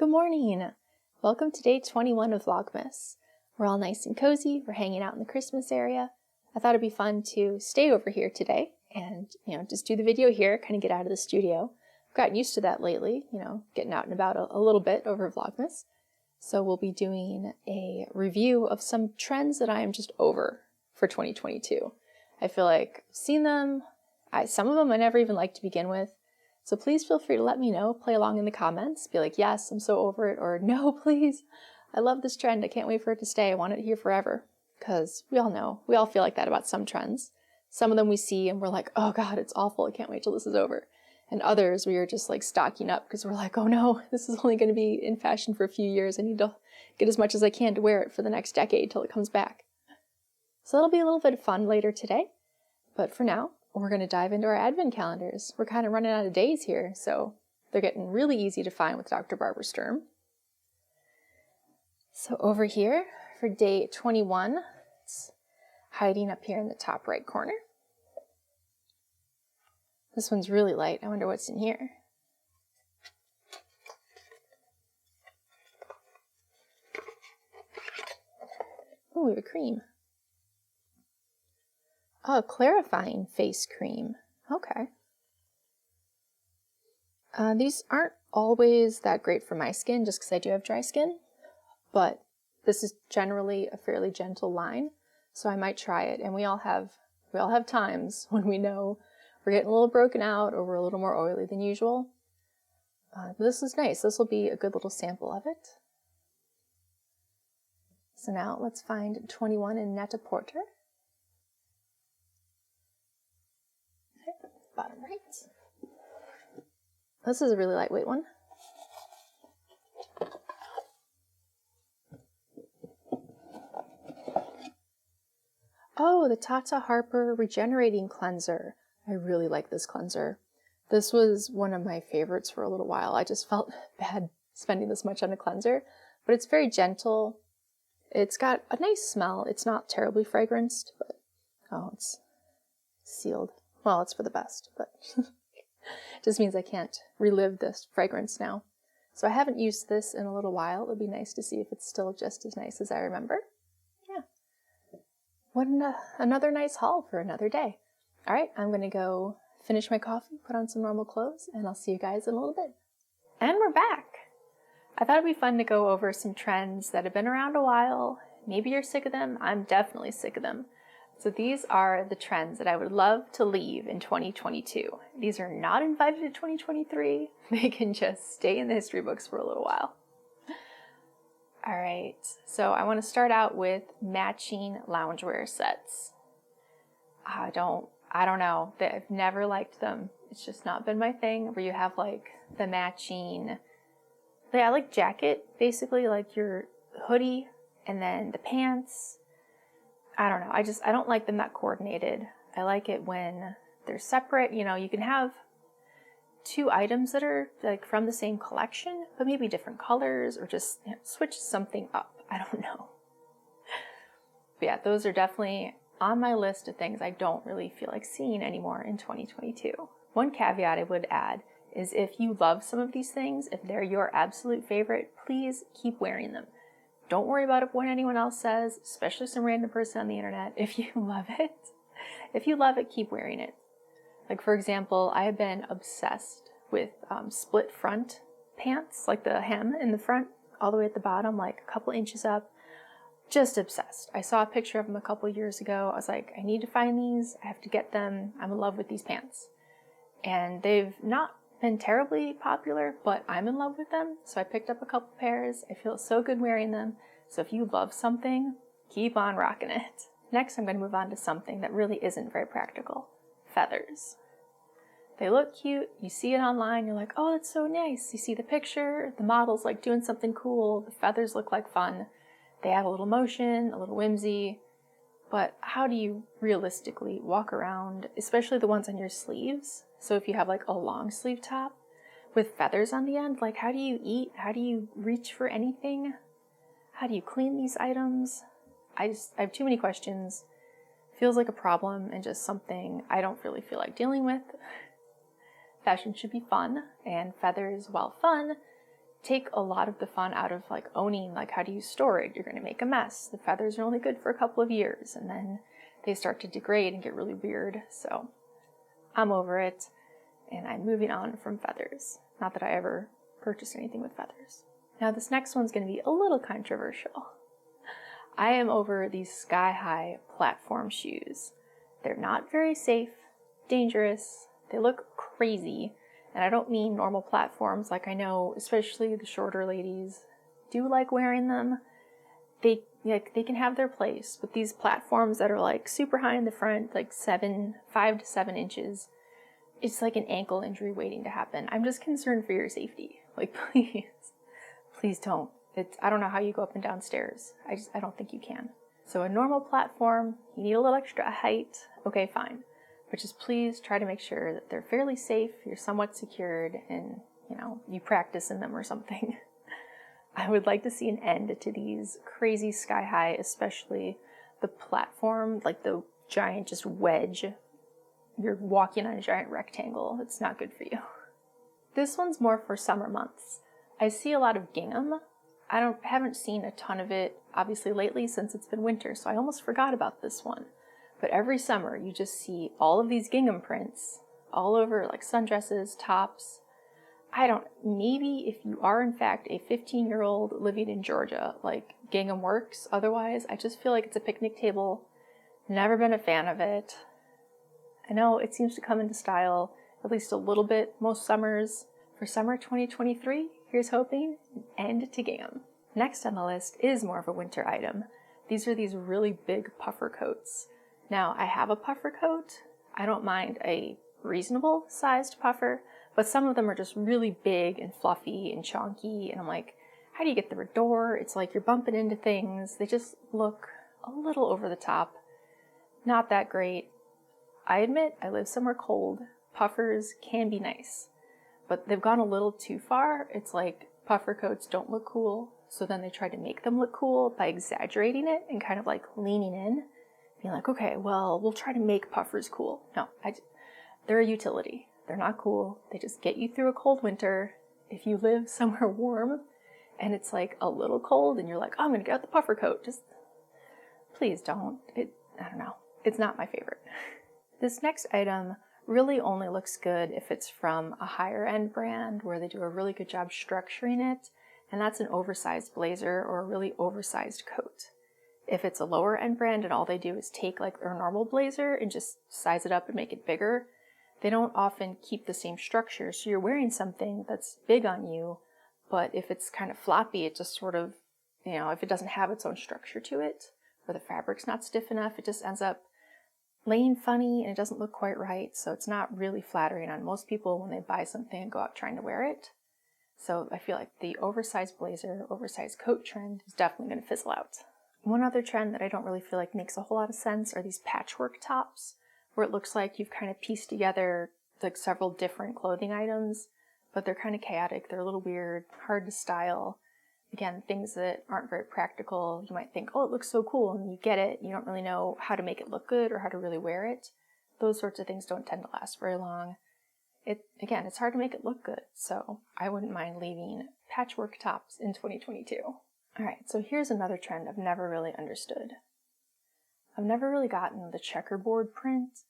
Good morning! Welcome to day 21 of Vlogmas. We're all nice and cozy, we're hanging out in the Christmas area. I thought it'd be fun to stay over here today and, just do the video here, kind of get out of the studio. I've gotten used to that lately, getting out and about a little bit over Vlogmas. So we'll be doing a review of some trends that I am just over for 2022. I feel like I've seen them, some of them I never even liked to begin with. So please feel free to let me know, play along in the comments, be like, yes, I'm so over it, or no, please, I love this trend, I can't wait for it to stay, I want it here forever. Because we all know, we all feel like that about some trends. Some of them we see and we're like, oh God, it's awful, I can't wait till this is over. And others we are just like stocking up because we're like, oh no, this is only going to be in fashion for a few years, I need to get as much as I can to wear it for the next decade till it comes back. So that'll be a little bit of fun later today, but for now, we're going to dive into our advent calendars. We're kind of running out of days here, so they're getting really easy to find with Dr. Barbara Sturm. So over here for day 21, it's hiding up here in the top right corner. This one's really light. I wonder what's in here. Oh, we have a cream. Oh, clarifying face cream. Okay. These aren't always that great for my skin just because I do have dry skin, but this is generally a fairly gentle line, so I might try it. And we all have times when we know we're getting a little broken out or we're a little more oily than usual. But this is nice. This will be a good little sample of it. So now let's find 21 in Net-a-Porter. Bottom right. This is a really lightweight one. Oh, the Tata Harper Regenerating Cleanser. I really like this cleanser. This was one of my favorites for a little while. I just felt bad spending this much on a cleanser, but it's very gentle. It's got a nice smell. It's not terribly fragranced, but oh, it's sealed. Well, it's for the best, but it just means I can't relive this fragrance now. So I haven't used this in a little while. It would be nice to see if it's still just as nice as I remember. Yeah. What another nice haul for another day. All right, I'm going to go finish my coffee, put on some normal clothes, and I'll see you guys in a little bit. And we're back. I thought it'd be fun to go over some trends that have been around a while. Maybe you're sick of them. I'm definitely sick of them. So these are the trends that I would love to leave in 2022. These are not invited to 2023. They can just stay in the history books for a little while. All right, so I want to start out with matching loungewear sets. I don't know. I've never liked them. It's just not been my thing where you have like the matching, I like jacket, basically like your hoodie and then the pants. I don't know. I don't like them that coordinated. I like it when they're separate. You can have two items that are like from the same collection, but maybe different colors or just switch something up. I don't know. But yeah, those are definitely on my list of things I don't really feel like seeing anymore in 2022. One caveat I would add is if you love some of these things, if they're your absolute favorite, please keep wearing them. Don't worry about what anyone else says, especially some random person on the internet. If you love it, keep wearing it. Like for example, I have been obsessed with split front pants, like the hem in the front, all the way at the bottom, like a couple inches up. Just obsessed. I saw a picture of them a couple years ago. I was like, I need to find these. I have to get them. I'm in love with these pants. And they've not been terribly popular, but I'm in love with them. So I picked up a couple pairs. I feel so good wearing them. So if you love something, keep on rocking it. Next, I'm going to move on to something that really isn't very practical. Feathers. They look cute. You see it online. You're like, oh, that's so nice. You see the picture. The model's like doing something cool. The feathers look like fun. They add a little motion, a little whimsy. But how do you realistically walk around, especially the ones on your sleeves? So if you have like a long sleeve top with feathers on the end, like how do you eat? How do you reach for anything? How do you clean these items? I have too many questions. Feels like a problem and just something I don't really feel like dealing with. Fashion should be fun, and feathers, while fun, take a lot of the fun out of like owning, like, how do you store it? You're going to make a mess. The feathers are only good for a couple of years, and then they start to degrade and get really weird. So I'm over it, and I'm moving on from feathers. Not that I ever purchased anything with feathers. Now this next one's going to be a little controversial. I am over these sky-high platform shoes. They're not very safe, dangerous, they look crazy, and I don't mean normal platforms. Like, I know especially the shorter ladies do like wearing them. They can have their place, but these platforms that are like super high in the front, like 5 to 7 inches, it's like an ankle injury waiting to happen. I'm just concerned for your safety. Like, please don't. I don't know how you go up and down stairs. I don't think you can. So a normal platform, you need a little extra height, okay, fine. But just please try to make sure that they're fairly safe, you're somewhat secured, and, you practice in them or something. I would like to see an end to these crazy sky high, especially the platform, like the giant just wedge. You're walking on a giant rectangle. It's not good for you. This one's more for summer months. I see a lot of gingham. I haven't seen a ton of it, obviously, lately since it's been winter, so I almost forgot about this one. But every summer, you just see all of these gingham prints all over, like sundresses, tops. Maybe if you are in fact a 15-year-old living in Georgia, like, gingham works. Otherwise, I just feel like it's a picnic table. Never been a fan of it. I know it seems to come into style at least a little bit most summers. For summer 2023, here's hoping an end to gingham. Next on the list is more of a winter item. These are these really big puffer coats. Now, I have a puffer coat. I don't mind a reasonable sized puffer, but some of them are just really big and fluffy and chunky, and I'm like, how do you get through a door? It's like you're bumping into things. They just look a little over the top. Not that great. I admit, I live somewhere cold. Puffers can be nice, but they've gone a little too far. It's like puffer coats don't look cool, so then they try to make them look cool by exaggerating it and kind of like leaning in, being like, okay, well, we'll try to make puffers cool. No, they're a utility. They're not cool. They just get you through a cold winter. If you live somewhere warm and it's like a little cold and you're like, oh, I'm going to get out the puffer coat, just please don't. I don't know. It's not my favorite. This next item really only looks good if it's from a higher end brand where they do a really good job structuring it, and that's an oversized blazer or a really oversized coat. If it's a lower end brand and all they do is take like their normal blazer and just size it up and make it bigger, they don't often keep the same structure. So you're wearing something that's big on you, but if it's kind of floppy, it just sort of, if it doesn't have its own structure to it, or the fabric's not stiff enough, it just ends up laying funny and it doesn't look quite right. So it's not really flattering on most people when they buy something and go out trying to wear it. So I feel like the oversized blazer, oversized coat trend is definitely going to fizzle out. One other trend that I don't really feel like makes a whole lot of sense are these patchwork tops, where it looks like you've kind of pieced together like several different clothing items, but they're kind of chaotic. They're a little weird, hard to style. Again, things that aren't very practical. You might think, oh, it looks so cool, and you get it. You don't really know how to make it look good or how to really wear it. Those sorts of things don't tend to last very long. It's hard to make it look good, so I wouldn't mind leaving patchwork tops in 2022. Alright, so here's another trend I've never really understood. I've never really gotten the checkerboard print.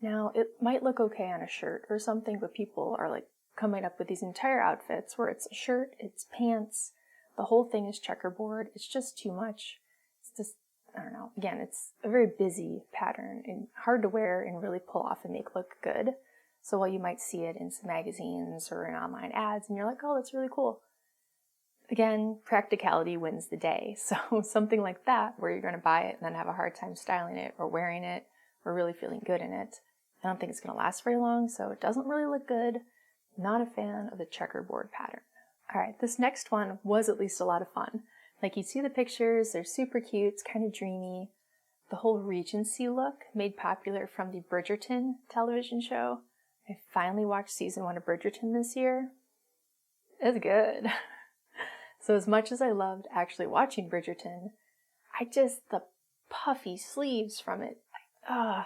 Now, it might look okay on a shirt or something, but people are like coming up with these entire outfits where it's a shirt, it's pants, the whole thing is checkerboard. It's just too much. It's just, I don't know. Again, it's a very busy pattern and hard to wear and really pull off and make look good. So while you might see it in some magazines or in online ads and you're like, oh, that's really cool. Again, practicality wins the day. So something like that where you're going to buy it and then have a hard time styling it or wearing it or really feeling good in it, I don't think it's going to last very long, so it doesn't really look good. Not a fan of the checkerboard pattern. Alright, this next one was at least a lot of fun. Like, you see the pictures, they're super cute, it's kind of dreamy. The whole Regency look made popular from the Bridgerton television show. I finally watched season 1 of Bridgerton this year. It's good. So as much as I loved actually watching Bridgerton, the puffy sleeves from it, I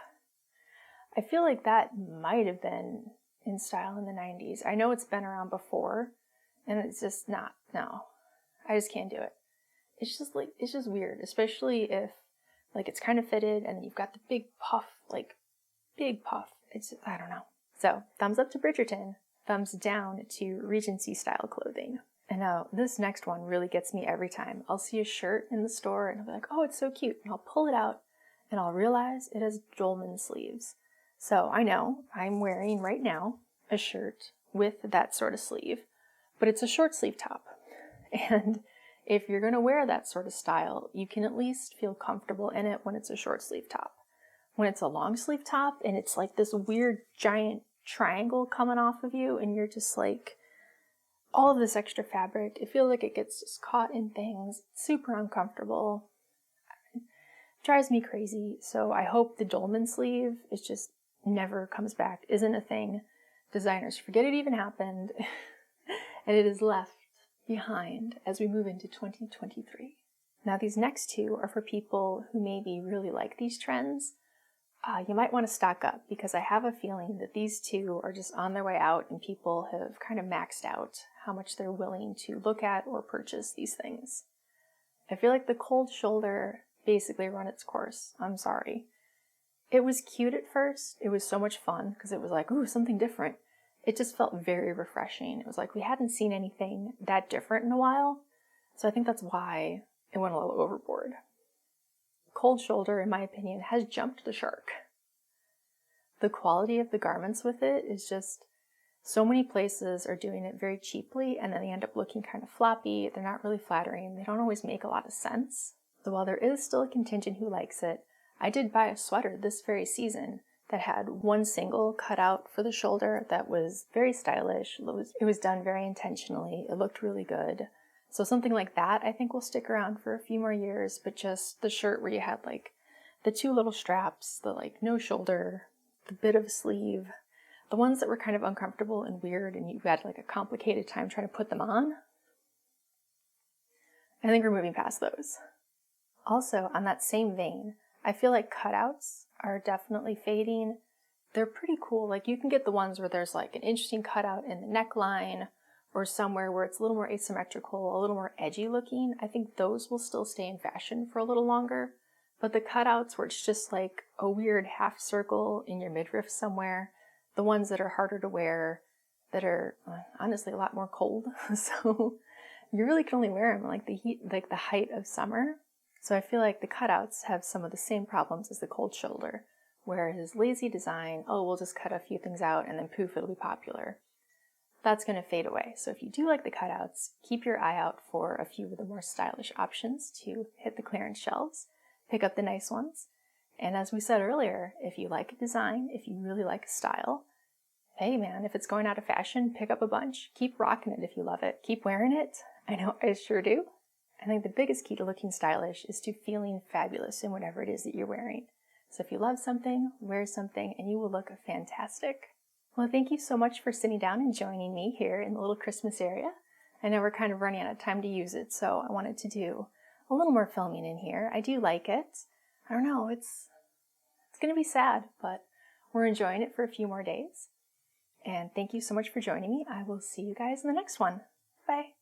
feel like that might have been in style in the 90s. I know it's been around before, And it's just not, no, I just can't do it. It's just like, it's just weird, especially if like it's kind of fitted and then you've got the big puff, like big puff. It's, I don't know. So thumbs up to Bridgerton, thumbs down to Regency style clothing. And now this next one really gets me every time. I'll see a shirt in the store and I'll be like, oh, it's so cute. And I'll pull it out and I'll realize it has dolman sleeves. So I know I'm wearing right now a shirt with that sort of sleeve, but it's a short sleeve top. And if you're going to wear that sort of style, you can at least feel comfortable in it when it's a short sleeve top. When it's a long sleeve top and it's like this weird giant triangle coming off of you and you're just like, all of this extra fabric, it feels like it gets just caught in things, super uncomfortable, it drives me crazy. So I hope the dolman sleeve is just never comes back, isn't a thing. Designers forget it even happened, and it is left behind as we move into 2023. Now these next two are for people who maybe really like these trends. You might want to stock up because I have a feeling that these two are just on their way out and people have kind of maxed out how much they're willing to look at or purchase these things. I feel like the cold shoulder basically run its course. I'm sorry. It was cute at first. It was so much fun because it was like, ooh, something different. It just felt very refreshing. It was like we hadn't seen anything that different in a while. So I think that's why it went a little overboard. Cold shoulder, in my opinion, has jumped the shark. The quality of the garments with it is just, so many places are doing it very cheaply and then they end up looking kind of floppy. They're not really flattering. They don't always make a lot of sense. So while there is still a contingent who likes it, I did buy a sweater this very season that had one single cut out for the shoulder that was very stylish. It was done very intentionally. It looked really good. So something like that I think will stick around for a few more years, but just the shirt where you had like the two little straps, the like no shoulder, the bit of sleeve, the ones that were kind of uncomfortable and weird and you had like a complicated time trying to put them on. I think we're moving past those. Also, on that same vein, I feel like cutouts are definitely fading. They're pretty cool. Like you can get the ones where there's like an interesting cutout in the neckline or somewhere where it's a little more asymmetrical, a little more edgy looking. I think those will still stay in fashion for a little longer. But the cutouts where it's just like a weird half circle in your midriff somewhere, the ones that are harder to wear, that are honestly a lot more cold. So you really can only wear them like the heat, like the height of summer. So I feel like the cutouts have some of the same problems as the cold shoulder, whereas lazy design, oh, we'll just cut a few things out and then poof, it'll be popular. That's going to fade away. So if you do like the cutouts, keep your eye out for a few of the more stylish options to hit the clearance shelves. Pick up the nice ones. And as we said earlier, if you like a design, if you really like a style, hey man, if it's going out of fashion, pick up a bunch. Keep rocking it if you love it. Keep wearing it. I know I sure do. I think the biggest key to looking stylish is to feeling fabulous in whatever it is that you're wearing. So if you love something, wear something, and you will look fantastic. Well, thank you so much for sitting down and joining me here in the little Christmas area. I know we're kind of running out of time to use it, so I wanted to do a little more filming in here. I do like it. I don't know, it's going to be sad, but we're enjoying it for a few more days. And thank you so much for joining me. I will see you guys in the next one. Bye.